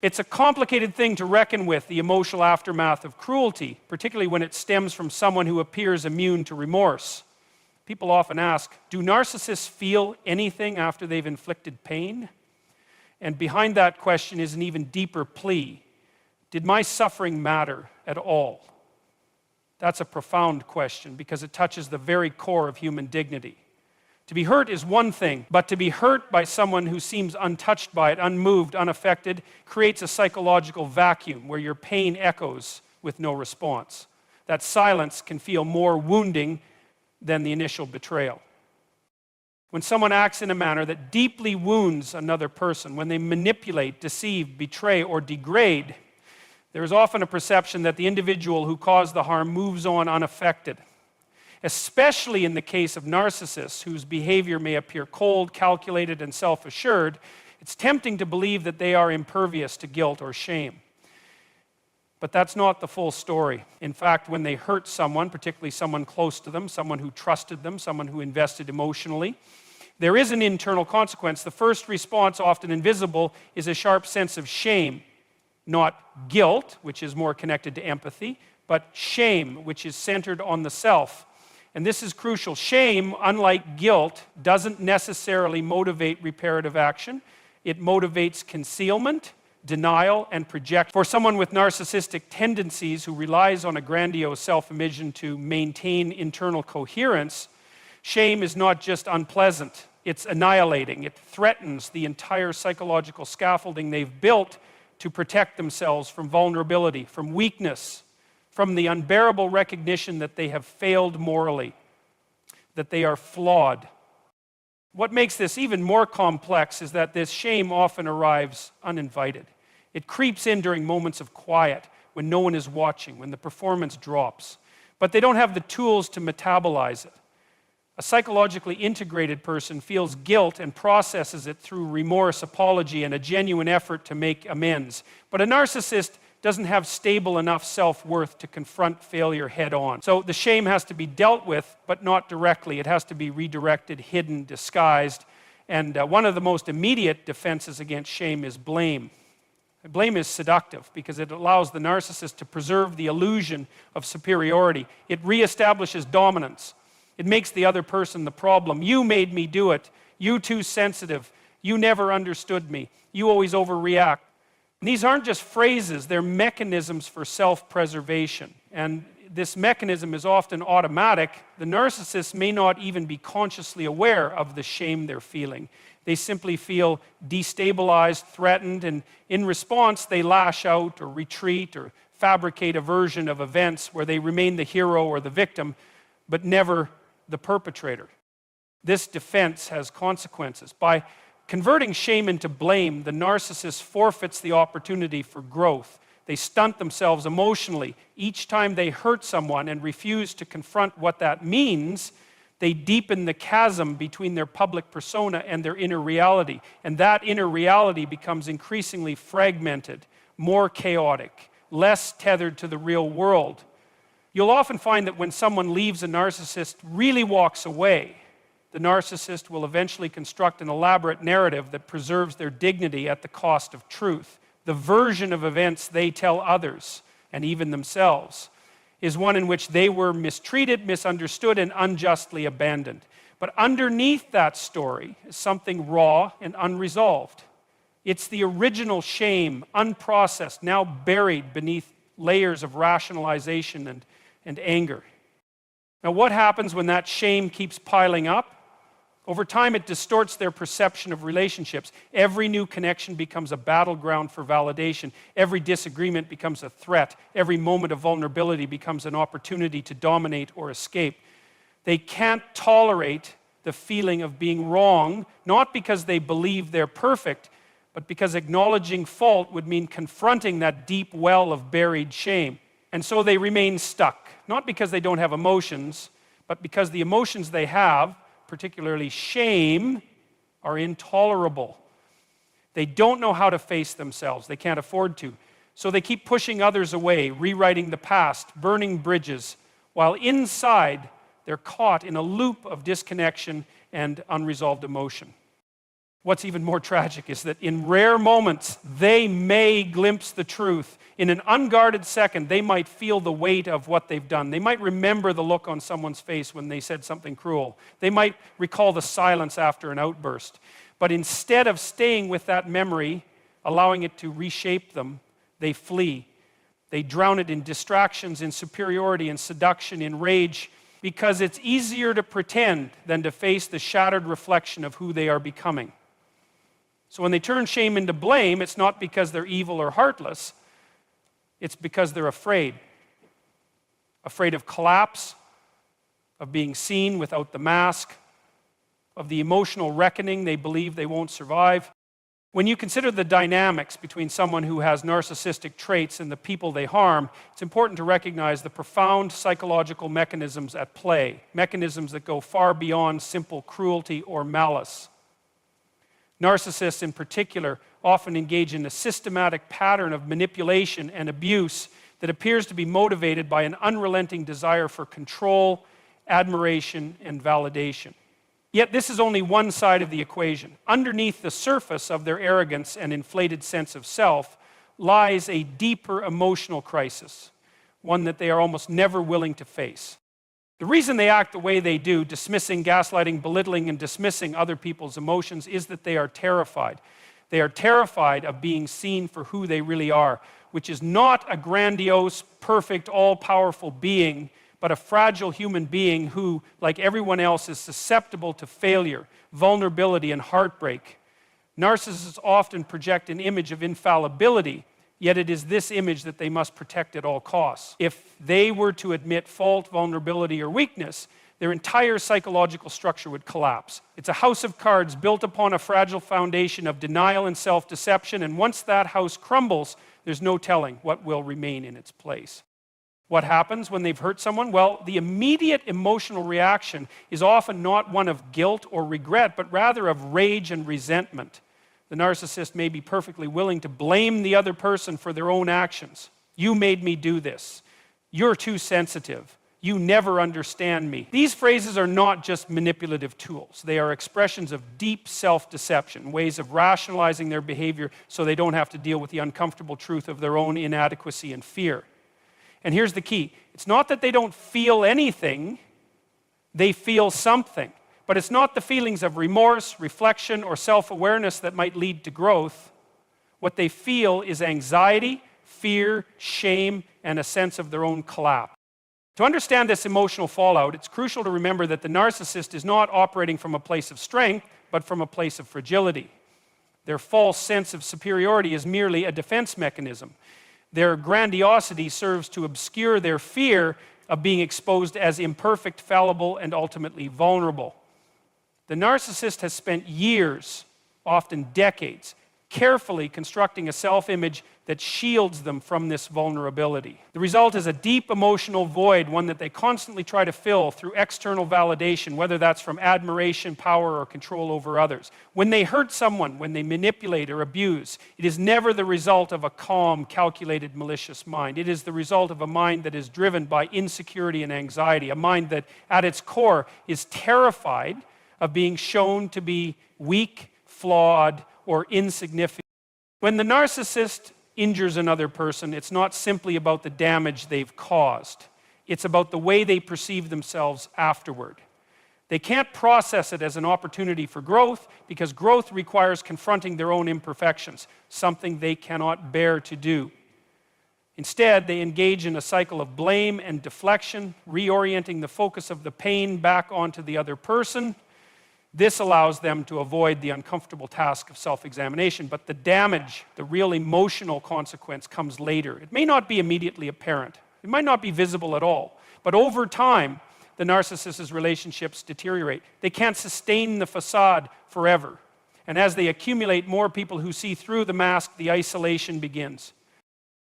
It's a complicated thing to reckon with, the emotional aftermath of cruelty, particularly when it stems from someone who appears immune to remorse. People often ask, do narcissists feel anything after they've inflicted pain? And behind that question is an even deeper plea. Did my suffering matter at all? That's a profound question because it touches the very core of human dignity. To be hurt is one thing, but to be hurt by someone who seems untouched by it, unmoved, unaffected, creates a psychological vacuum where your pain echoes with no response. That silence can feel more wounding than the initial betrayal. When someone acts in a manner that deeply wounds another person, when they manipulate, deceive, betray, or degrade, there is often a perception that the individual who caused the harm moves on unaffected. Especially in the case of narcissists whose behavior may appear cold, calculated, and self-assured, it's tempting to believe that they are impervious to guilt or shame. But that's not the full story. In fact, when they hurt someone, particularly someone close to them, someone who trusted them, someone who invested emotionally, there is an internal consequence. The first response, often invisible, is a sharp sense of shame. Not guilt, which is more connected to empathy, but shame, which is centered on the self. And this is crucial. Shame, unlike guilt, doesn't necessarily motivate reparative action. It motivates concealment, denial, and projection. For someone with narcissistic tendencies who relies on a grandiose self-image to maintain internal coherence, shame is not just unpleasant, it's annihilating. It threatens the entire psychological scaffolding they've built to protect themselves from vulnerability, from weakness, from the unbearable recognition that they have failed morally, that they are flawed. What makes this even more complex is that this shame often arrives uninvited. It creeps in during moments of quiet, when no one is watching, when the performance drops. But they don't have the tools to metabolize it. A psychologically integrated person feels guilt and processes it through remorse, apology, and a genuine effort to make amends. But a narcissist doesn't have stable enough self-worth to confront failure head-on. So the shame has to be dealt with, but not directly. It has to be redirected, hidden, disguised. And one of the most immediate defenses against shame is blame. Blame is seductive because it allows the narcissist to preserve the illusion of superiority. It reestablishes dominance. It makes the other person the problem. You made me do it. You too sensitive. You never understood me. You always overreact. And these aren't just phrases, they're mechanisms for self-preservation. And this mechanism is often automatic. The narcissist may not even be consciously aware of the shame they're feeling. They simply feel destabilized, threatened, and in response they lash out or retreat or fabricate a version of events where they remain the hero or the victim, but never the perpetrator. This defense has consequences. By converting shame into blame, the narcissist forfeits the opportunity for growth. They stunt themselves emotionally. Each time they hurt someone and refuse to confront what that means, they deepen the chasm between their public persona and their inner reality. And that inner reality becomes increasingly fragmented, more chaotic, less tethered to the real world. You'll often find that when someone leaves a narcissist, really walks away, the narcissist will eventually construct an elaborate narrative that preserves their dignity at the cost of truth. The version of events they tell others, and even themselves, is one in which they were mistreated, misunderstood, and unjustly abandoned. But underneath that story is something raw and unresolved. It's the original shame, unprocessed, now buried beneath layers of rationalization and anger. Now, what happens when that shame keeps piling up? Over time, it distorts their perception of relationships. Every new connection becomes a battleground for validation. Every disagreement becomes a threat. Every moment of vulnerability becomes an opportunity to dominate or escape. They can't tolerate the feeling of being wrong, not because they believe they're perfect, but because acknowledging fault would mean confronting that deep well of buried shame. And so they remain stuck, not because they don't have emotions, but because the emotions they have, particularly shame, are intolerable. They don't know how to face themselves. They can't afford to. So they keep pushing others away, rewriting the past, burning bridges, while inside they're caught in a loop of disconnection and unresolved emotion. what's even more tragic is that in rare moments, they may glimpse the truth. In an unguarded second, they might feel the weight of what they've done. They might remember the look on someone's face when they said something cruel. They might recall the silence after an outburst. But instead of staying with that memory, allowing it to reshape them, they flee. They drown it in distractions, in superiority, in seduction, in rage, because it's easier to pretend than to face the shattered reflection of who they are becoming. So when they turn shame into blame, it's not because they're evil or heartless. It's because they're afraid. Afraid of collapse, of being seen without the mask, of the emotional reckoning they believe they won't survive. When you consider the dynamics between someone who has narcissistic traits and the people they harm, it's important to recognize the profound psychological mechanisms at play, mechanisms that go far beyond simple cruelty or malice. Narcissists in particular often engage in a systematic pattern of manipulation and abuse that appears to be motivated by an unrelenting desire for control, admiration, and validation. Yet this is only one side of the equation. Underneath the surface of their arrogance and inflated sense of self lies a deeper emotional crisis, one that they are almost never willing to face. The reason they act the way they do, dismissing, gaslighting, belittling, and dismissing other people's emotions, is that they are terrified. They are terrified of being seen for who they really are, which is not a grandiose, perfect, all-powerful being, but a fragile human being who, like everyone else, is susceptible to failure, vulnerability, and heartbreak. Narcissists often project an image of infallibility, yet it is this image that they must protect at all costs. If they were to admit fault, vulnerability, or weakness, their entire psychological structure would collapse. It's a house of cards built upon a fragile foundation of denial and self-deception, and once that house crumbles, there's no telling what will remain in its place. What happens when they've hurt someone? Well, the immediate emotional reaction is often not one of guilt or regret, but rather of rage and resentment. The narcissist may be perfectly willing to blame the other person for their own actions. You made me do this. You're too sensitive. You never understand me. These phrases are not just manipulative tools. They are expressions of deep self-deception, ways of rationalizing their behavior so they don't have to deal with the uncomfortable truth of their own inadequacy and fear. And here's the key. It's not that they don't feel anything, they feel something. But it's not the feelings of remorse, reflection, or self-awareness that might lead to growth. What they feel is anxiety, fear, shame, and a sense of their own collapse. To understand this emotional fallout, it's crucial to remember that the narcissist is not operating from a place of strength, but from a place of fragility. Their false sense of superiority is merely a defense mechanism. Their grandiosity serves to obscure their fear of being exposed as imperfect, fallible, and ultimately vulnerable. The narcissist has spent years, often decades, carefully constructing a self-image that shields them from this vulnerability. The result is a deep emotional void, one that they constantly try to fill through external validation, whether that's from admiration, power, or control over others. When they hurt someone, when they manipulate or abuse, it is never the result of a calm, calculated, malicious mind. It is the result of a mind that is driven by insecurity and anxiety, a mind that at its core is terrified of being shown to be weak, flawed, or insignificant. When the narcissist injures another person, it's not simply about the damage they've caused. It's about the way they perceive themselves afterward. They can't process it as an opportunity for growth because growth requires confronting their own imperfections, something they cannot bear to do. Instead, they engage in a cycle of blame and deflection, reorienting the focus of the pain back onto the other person. This allows them to avoid the uncomfortable task of self-examination, but the damage, the real emotional consequence, comes later. It may not be immediately apparent. It might not be visible at all. But over time, the narcissist's relationships deteriorate. They can't sustain the facade forever. And as they accumulate more people who see through the mask, the isolation begins.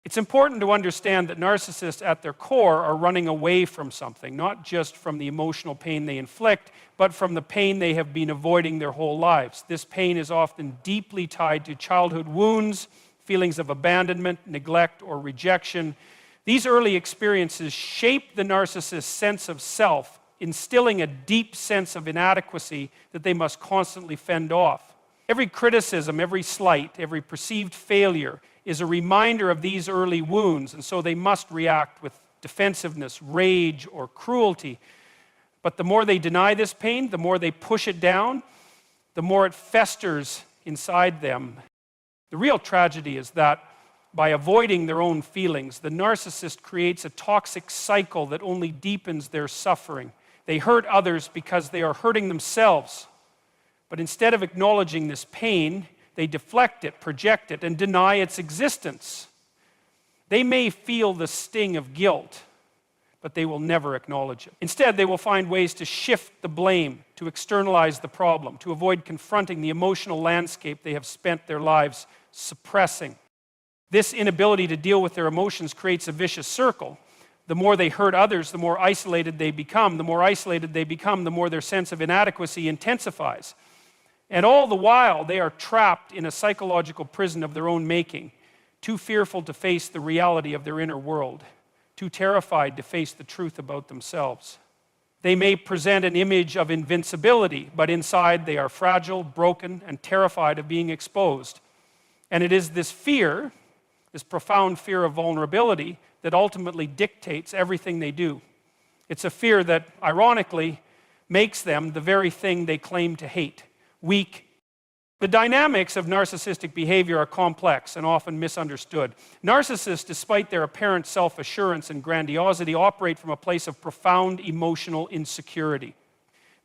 It's important to understand that narcissists at their core are running away from something, not just from the emotional pain they inflict, but from the pain they have been avoiding their whole lives. This pain is often deeply tied to childhood wounds, feelings of abandonment, neglect, or rejection. These early experiences shape the narcissist's sense of self, instilling a deep sense of inadequacy that they must constantly fend off. Every criticism, every slight, every perceived failure is a reminder of these early wounds, and so they must react with defensiveness, rage, or cruelty. But the more they deny this pain, the more they push it down, the more it festers inside them. The real tragedy is that by avoiding their own feelings, the narcissist creates a toxic cycle that only deepens their suffering. They hurt others because they are hurting themselves. But instead of acknowledging this pain, they deflect it, project it, and deny its existence. They may feel the sting of guilt, but they will never acknowledge it. Instead, they will find ways to shift the blame, to externalize the problem, to avoid confronting the emotional landscape they have spent their lives suppressing. This inability to deal with their emotions creates a vicious circle. The more they hurt others, the more isolated they become. The more isolated they become, the more their sense of inadequacy intensifies. And all the while, they are trapped in a psychological prison of their own making, too fearful to face the reality of their inner world, too terrified to face the truth about themselves. They may present an image of invincibility, but inside they are fragile, broken, and terrified of being exposed. And it is this fear, this profound fear of vulnerability, that ultimately dictates everything they do. It's a fear that, ironically, makes them the very thing they claim to hate: weak. The dynamics of narcissistic behavior are complex and often misunderstood. Narcissists, despite their apparent self-assurance and grandiosity, operate from a place of profound emotional insecurity.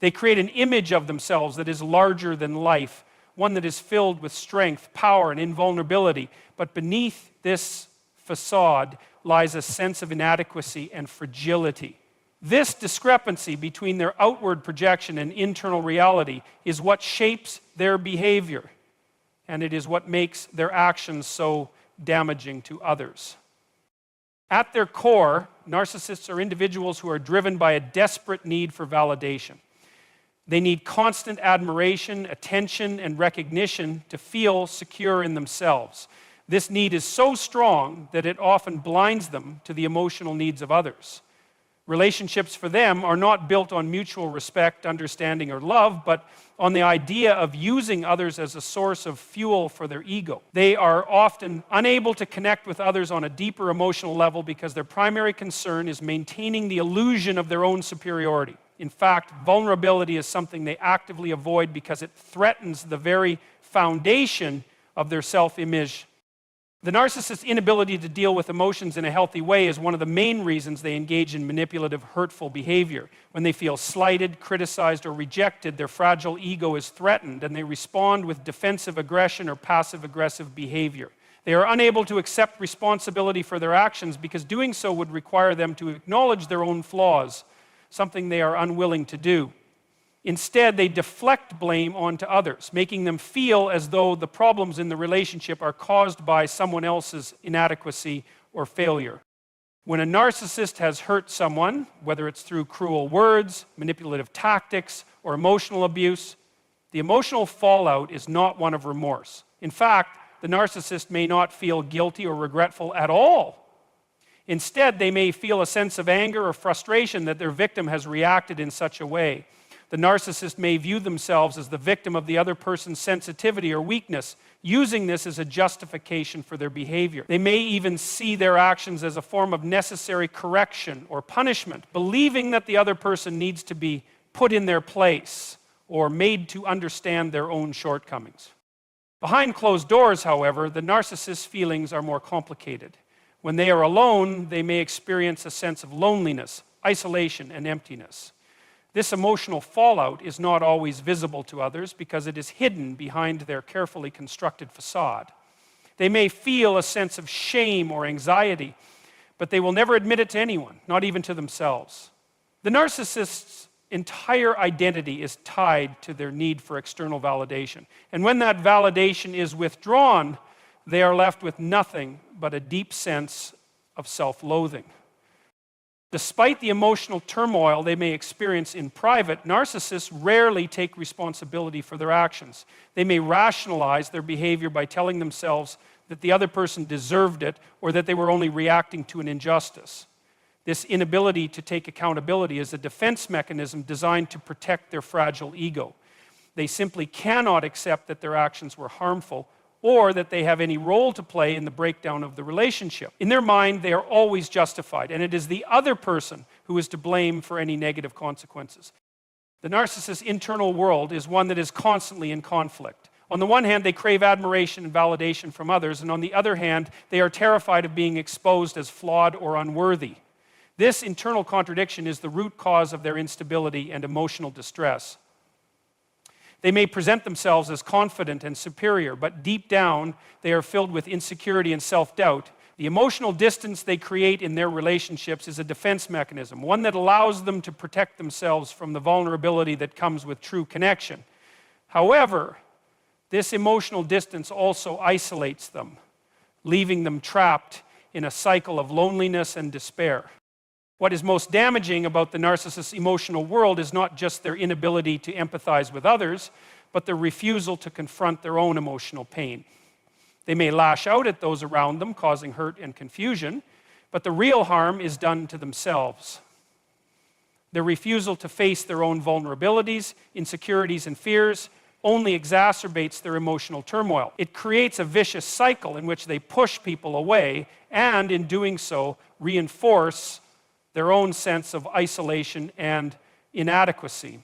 They create an image of themselves that is larger than life, one that is filled with strength, power, and invulnerability. But beneath this facade lies a sense of inadequacy and fragility. This discrepancy between their outward projection and internal reality is what shapes their behavior, and it is what makes their actions so damaging to others. At their core, narcissists are individuals who are driven by a desperate need for validation. They need constant admiration, attention, and recognition to feel secure in themselves. This need is so strong that it often blinds them to the emotional needs of others. Relationships for them are not built on mutual respect, understanding, or love, but on the idea of using others as a source of fuel for their ego. They are often unable to connect with others on a deeper emotional level because their primary concern is maintaining the illusion of their own superiority. In fact, vulnerability is something they actively avoid because it threatens the very foundation of their self-image. The narcissist's inability to deal with emotions in a healthy way is one of the main reasons they engage in manipulative, hurtful behavior. When they feel slighted, criticized, or rejected, their fragile ego is threatened, and they respond with defensive aggression or passive-aggressive behavior. They are unable to accept responsibility for their actions because doing so would require them to acknowledge their own flaws, something they are unwilling to do. Instead, they deflect blame onto others, making them feel as though the problems in the relationship are caused by someone else's inadequacy or failure. When a narcissist has hurt someone, whether it's through cruel words, manipulative tactics, or emotional abuse, the emotional fallout is not one of remorse. In fact, the narcissist may not feel guilty or regretful at all. Instead, they may feel a sense of anger or frustration that their victim has reacted in such a way. The narcissist may view themselves as the victim of the other person's sensitivity or weakness, using this as a justification for their behavior. They may even see their actions as a form of necessary correction or punishment, believing that the other person needs to be put in their place or made to understand their own shortcomings. Behind closed doors, however, the narcissist's feelings are more complicated. When they are alone, they may experience a sense of loneliness, isolation, and emptiness. This emotional fallout is not always visible to others because it is hidden behind their carefully constructed facade. They may feel a sense of shame or anxiety, but they will never admit it to anyone, not even to themselves. The narcissist's entire identity is tied to their need for external validation. And when that validation is withdrawn, they are left with nothing but a deep sense of self-loathing. Despite the emotional turmoil they may experience in private, narcissists rarely take responsibility for their actions. They may rationalize their behavior by telling themselves that the other person deserved it or that they were only reacting to an injustice. This inability to take accountability is a defense mechanism designed to protect their fragile ego. They simply cannot accept that their actions were harmful or that they have any role to play in the breakdown of the relationship. In their mind, they are always justified, and it is the other person who is to blame for any negative consequences. The narcissist's internal world is one that is constantly in conflict. On the one hand, they crave admiration and validation from others, and on the other hand, they are terrified of being exposed as flawed or unworthy. This internal contradiction is the root cause of their instability and emotional distress. They may present themselves as confident and superior, but deep down, they are filled with insecurity and self-doubt. The emotional distance they create in their relationships is a defense mechanism, one that allows them to protect themselves from the vulnerability that comes with true connection. However, this emotional distance also isolates them, leaving them trapped in a cycle of loneliness and despair. What is most damaging about the narcissist's emotional world is not just their inability to empathize with others, but their refusal to confront their own emotional pain. They may lash out at those around them, causing hurt and confusion, but the real harm is done to themselves. Their refusal to face their own vulnerabilities, insecurities, and fears only exacerbates their emotional turmoil. It creates a vicious cycle in which they push people away and, in doing so, reinforce their own sense of isolation and inadequacy.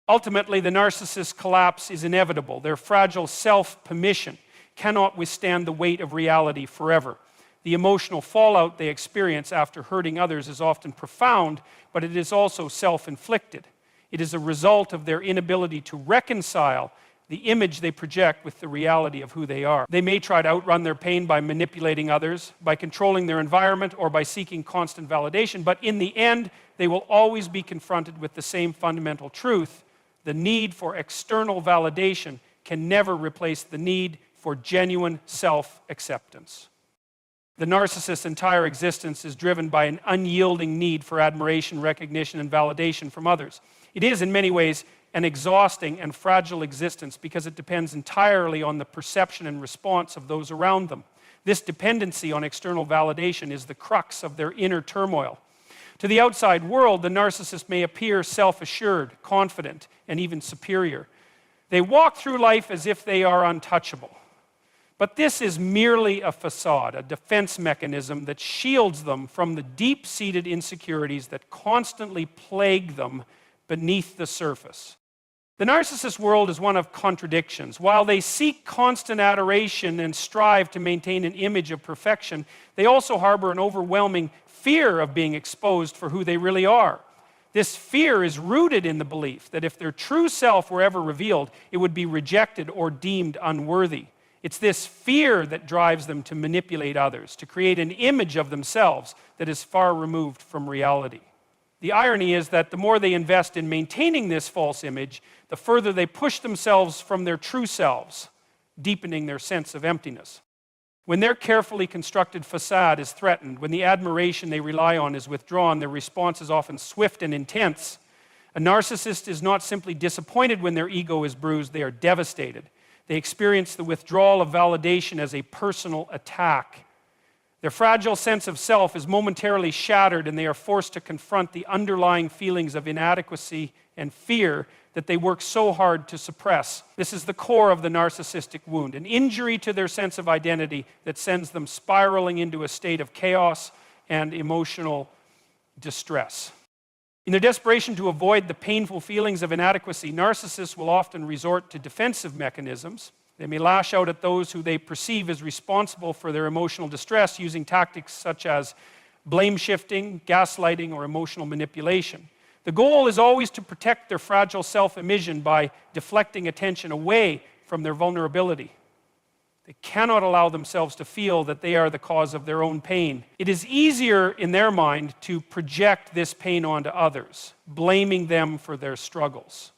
Ultimately, the narcissist's collapse is inevitable. Their fragile self-permission cannot withstand the weight of reality forever. The emotional fallout they experience after hurting others is often profound, but it is also self-inflicted. It is a result of their inability to reconcile the image they project with the reality of who they are. They may try to outrun their pain by manipulating others, by controlling their environment, or by seeking constant validation, but in the end, they will always be confronted with the same fundamental truth. The need for external validation can never replace the need for genuine self-acceptance. The narcissist's entire existence is driven by an unyielding need for admiration, recognition, and validation from others. It is, in many ways, an exhausting and fragile existence because it depends entirely on the perception and response of those around them. This dependency on external validation is the crux of their inner turmoil. To the outside world, the narcissist may appear self-assured, confident, and even superior. They walk through life as if they are untouchable. But this is merely a facade, a defense mechanism that shields them from the deep-seated insecurities that constantly plague them beneath the surface. The narcissist world is one of contradictions. While they seek constant adoration and strive to maintain an image of perfection, they also harbor an overwhelming fear of being exposed for who they really are. This fear is rooted in the belief that if their true self were ever revealed, it would be rejected or deemed unworthy. It's this fear that drives them to manipulate others, to create an image of themselves that is far removed from reality. The irony is that the more they invest in maintaining this false image, the further they push themselves from their true selves, deepening their sense of emptiness. When their carefully constructed facade is threatened, when the admiration they rely on is withdrawn, their response is often swift and intense. A narcissist is not simply disappointed when their ego is bruised, they are devastated. They experience the withdrawal of validation as a personal attack. Their fragile sense of self is momentarily shattered, and they are forced to confront the underlying feelings of inadequacy and fear that they work so hard to suppress. This is the core of the narcissistic wound, an injury to their sense of identity that sends them spiraling into a state of chaos and emotional distress. In their desperation to avoid the painful feelings of inadequacy, narcissists will often resort to defensive mechanisms. They may lash out at those who they perceive as responsible for their emotional distress using tactics such as blame shifting, gaslighting, or emotional manipulation. The goal is always to protect their fragile self-image by deflecting attention away from their vulnerability. They cannot allow themselves to feel that they are the cause of their own pain. It is easier in their mind to project this pain onto others, blaming them for their struggles.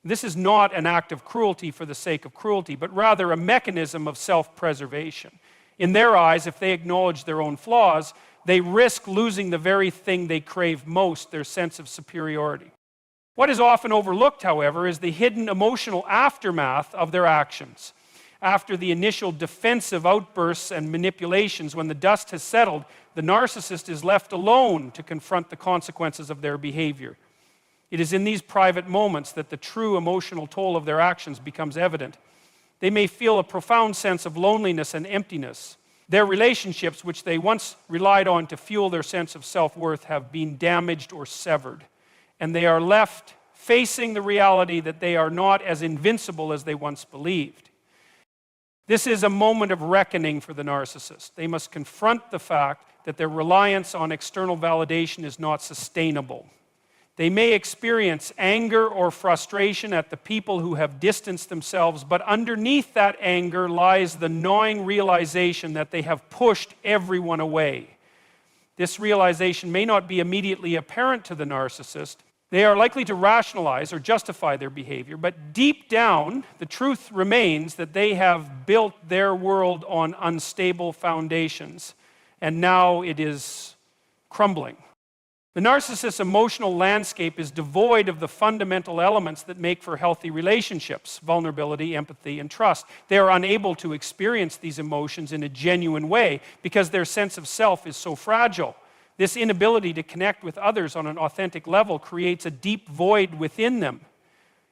This is not an act of cruelty for the sake of cruelty, but rather a mechanism of self-preservation. In their eyes, if they acknowledge their own flaws, they risk losing the very thing they crave most, their sense of superiority. What is often overlooked, however, is the hidden emotional aftermath of their actions. After the initial defensive outbursts and manipulations, when the dust has settled, the narcissist is left alone to confront the consequences of their behavior. It is in these private moments that the true emotional toll of their actions becomes evident. They may feel a profound sense of loneliness and emptiness. Their relationships, which they once relied on to fuel their sense of self-worth, have been damaged or severed. And they are left facing the reality that they are not as invincible as they once believed. This is a moment of reckoning for the narcissist. They must confront the fact that their reliance on external validation is not sustainable. They may experience anger or frustration at the people who have distanced themselves, but underneath that anger lies the gnawing realization that they have pushed everyone away. This realization may not be immediately apparent to the narcissist. They are likely to rationalize or justify their behavior, but deep down, the truth remains that they have built their world on unstable foundations, and now it is crumbling. The narcissist's emotional landscape is devoid of the fundamental elements that make for healthy relationships: vulnerability, empathy, and trust. They are unable to experience these emotions in a genuine way because their sense of self is so fragile. This inability to connect with others on an authentic level creates a deep void within them.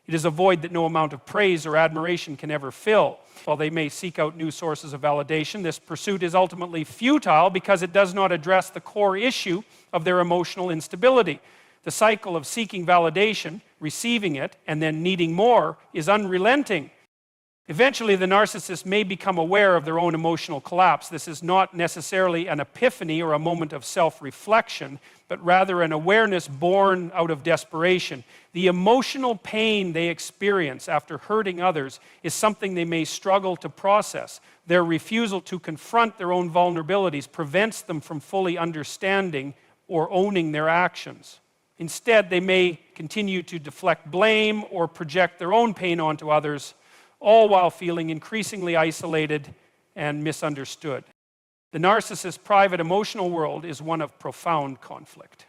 It is a void that no amount of praise or admiration can ever fill. While they may seek out new sources of validation, this pursuit is ultimately futile because it does not address the core issue of their emotional instability. The cycle of seeking validation, receiving it, and then needing more is unrelenting. Eventually, the narcissist may become aware of their own emotional collapse. This is not necessarily an epiphany or a moment of self-reflection, but rather an awareness born out of desperation. The emotional pain they experience after hurting others is something they may struggle to process. Their refusal to confront their own vulnerabilities prevents them from fully understanding or owning their actions. Instead, they may continue to deflect blame or project their own pain onto others, all while feeling increasingly isolated and misunderstood. The narcissist's private emotional world is one of profound conflict.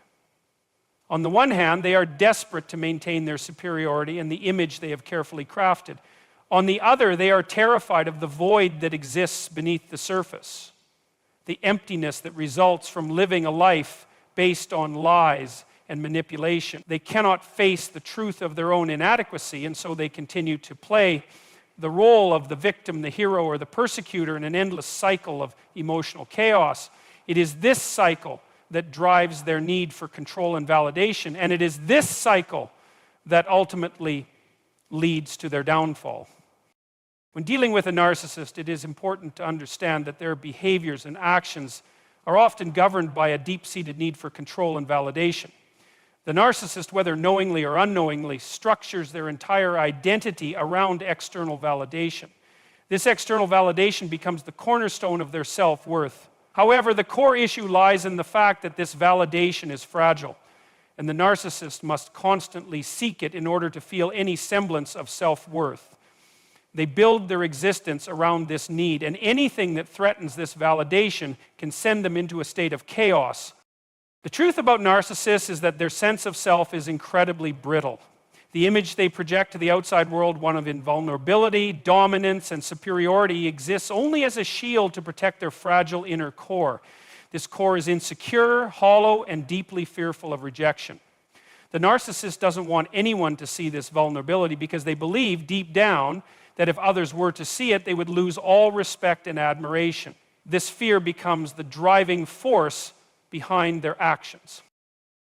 On the one hand, they are desperate to maintain their superiority and the image they have carefully crafted. On the other, they are terrified of the void that exists beneath the surface, the emptiness that results from living a life based on lies and manipulation. They cannot face the truth of their own inadequacy, and so they continue to play the role of the victim, the hero, or the persecutor in an endless cycle of emotional chaos. It is this cycle that drives their need for control and validation, and it is this cycle that ultimately leads to their downfall. When dealing with a narcissist, it is important to understand that their behaviors and actions are often governed by a deep-seated need for control and validation. The narcissist, whether knowingly or unknowingly, structures their entire identity around external validation. This external validation becomes the cornerstone of their self-worth. However, the core issue lies in the fact that this validation is fragile, and the narcissist must constantly seek it in order to feel any semblance of self-worth. They build their existence around this need, and anything that threatens this validation can send them into a state of chaos. The truth about narcissists is that their sense of self is incredibly brittle. The image they project to the outside world, one of invulnerability, dominance, and superiority, exists only as a shield to protect their fragile inner core. This core is insecure, hollow, and deeply fearful of rejection. The narcissist doesn't want anyone to see this vulnerability because they believe deep down that if others were to see it, they would lose all respect and admiration. This fear becomes the driving force behind their actions.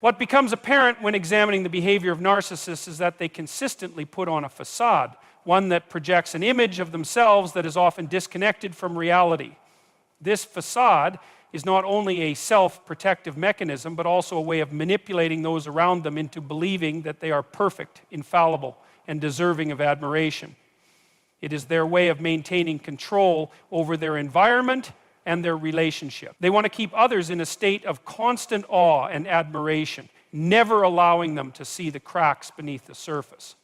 What becomes apparent when examining the behavior of narcissists is that they consistently put on a facade, one that projects an image of themselves that is often disconnected from reality. This facade is not only a self-protective mechanism, but also a way of manipulating those around them into believing that they are perfect, infallible, and deserving of admiration. It is their way of maintaining control over their environment and their relationship. They want to keep others in a state of constant awe and admiration, never allowing them to see the cracks beneath the surface.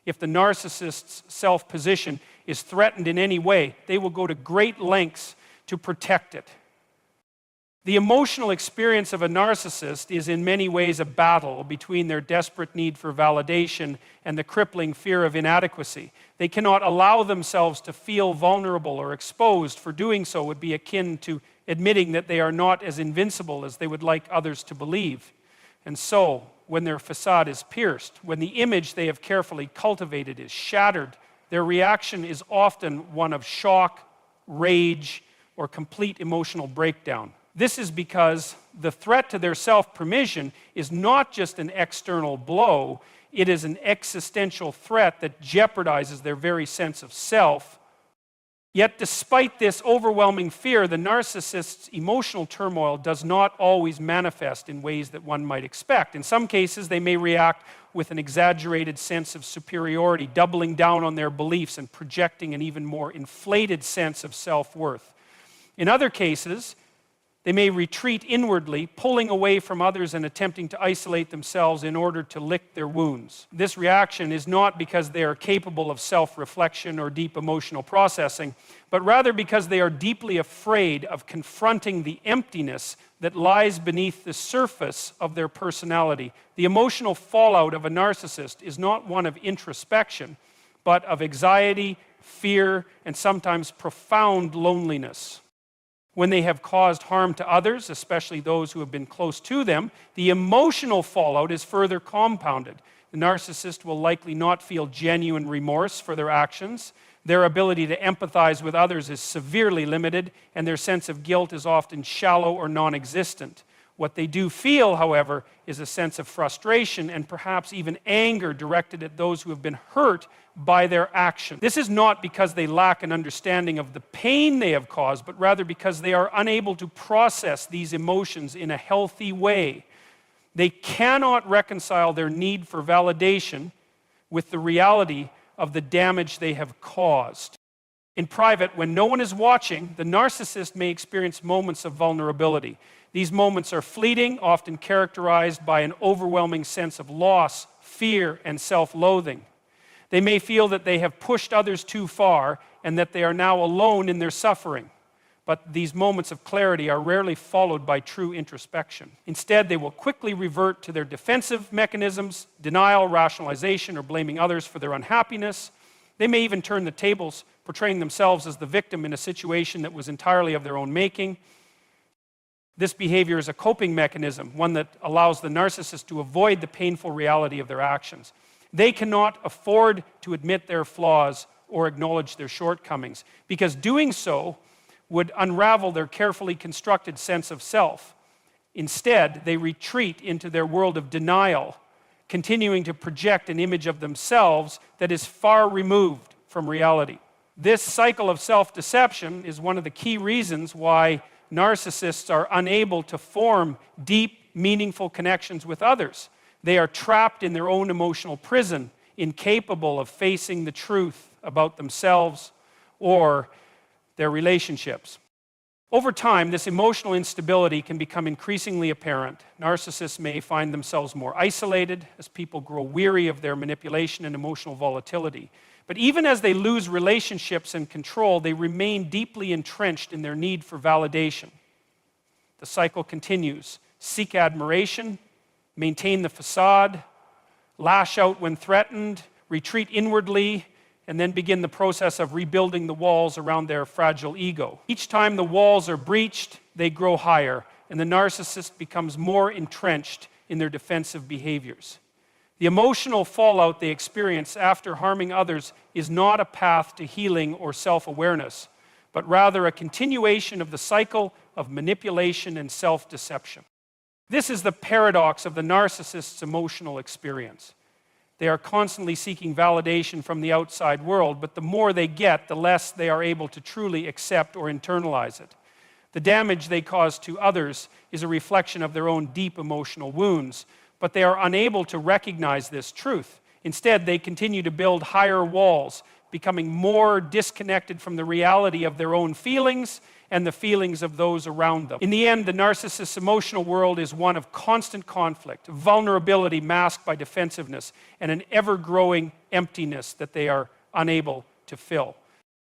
If the narcissist's self-position is threatened in any way, they will go to great lengths to protect it. The emotional experience of a narcissist is in many ways a battle between their desperate need for validation and the crippling fear of inadequacy. They cannot allow themselves to feel vulnerable or exposed, for doing so would be akin to admitting that they are not as invincible as they would like others to believe. And so, when their facade is pierced, when the image they have carefully cultivated is shattered, their reaction is often one of shock, rage, or complete emotional breakdown. This is because the threat to their self-permission is not just an external blow, it is an existential threat that jeopardizes their very sense of self. Yet despite this overwhelming fear, the narcissist's emotional turmoil does not always manifest in ways that one might expect. In some cases, they may react with an exaggerated sense of superiority, doubling down on their beliefs and projecting an even more inflated sense of self-worth. In other cases, they may retreat inwardly, pulling away from others and attempting to isolate themselves in order to lick their wounds. This reaction is not because they are capable of self-reflection or deep emotional processing, but rather because they are deeply afraid of confronting the emptiness that lies beneath the surface of their personality. The emotional fallout of a narcissist is not one of introspection, but of anxiety, fear, and sometimes profound loneliness. When they have caused harm to others, especially those who have been close to them, the emotional fallout is further compounded. The narcissist will likely not feel genuine remorse for their actions. Their ability to empathize with others is severely limited, and their sense of guilt is often shallow or non-existent. What they do feel, however, is a sense of frustration and perhaps even anger directed at those who have been hurt by their action. This is not because they lack an understanding of the pain they have caused, but rather because they are unable to process these emotions in a healthy way. They cannot reconcile their need for validation with the reality of the damage they have caused. In private, when no one is watching, the narcissist may experience moments of vulnerability. These moments are fleeting, often characterized by an overwhelming sense of loss, fear, and self-loathing. They may feel that they have pushed others too far and that they are now alone in their suffering. But these moments of clarity are rarely followed by true introspection. Instead, they will quickly revert to their defensive mechanisms, denial, rationalization, or blaming others for their unhappiness. They may even turn the tables, portraying themselves as the victim in a situation that was entirely of their own making. This behavior is a coping mechanism, one that allows the narcissist to avoid the painful reality of their actions. They cannot afford to admit their flaws or acknowledge their shortcomings, because doing so would unravel their carefully constructed sense of self. Instead, they retreat into their world of denial, continuing to project an image of themselves that is far removed from reality. This cycle of self-deception is one of the key reasons why narcissists are unable to form deep, meaningful connections with others. They are trapped in their own emotional prison, incapable of facing the truth about themselves or their relationships. Over time, this emotional instability can become increasingly apparent. Narcissists may find themselves more isolated as people grow weary of their manipulation and emotional volatility. But even as they lose relationships and control, they remain deeply entrenched in their need for validation. The cycle continues. Seek admiration, maintain the facade, lash out when threatened, retreat inwardly, and then begin the process of rebuilding the walls around their fragile ego. Each time the walls are breached, they grow higher, and the narcissist becomes more entrenched in their defensive behaviors. The emotional fallout they experience after harming others is not a path to healing or self-awareness, but rather a continuation of the cycle of manipulation and self-deception. This is the paradox of the narcissist's emotional experience. They are constantly seeking validation from the outside world, but the more they get, the less they are able to truly accept or internalize it. The damage they cause to others is a reflection of their own deep emotional wounds, but they are unable to recognize this truth. Instead, they continue to build higher walls, becoming more disconnected from the reality of their own feelings and the feelings of those around them. In the end, the narcissist's emotional world is one of constant conflict, vulnerability masked by defensiveness, and an ever-growing emptiness that they are unable to fill.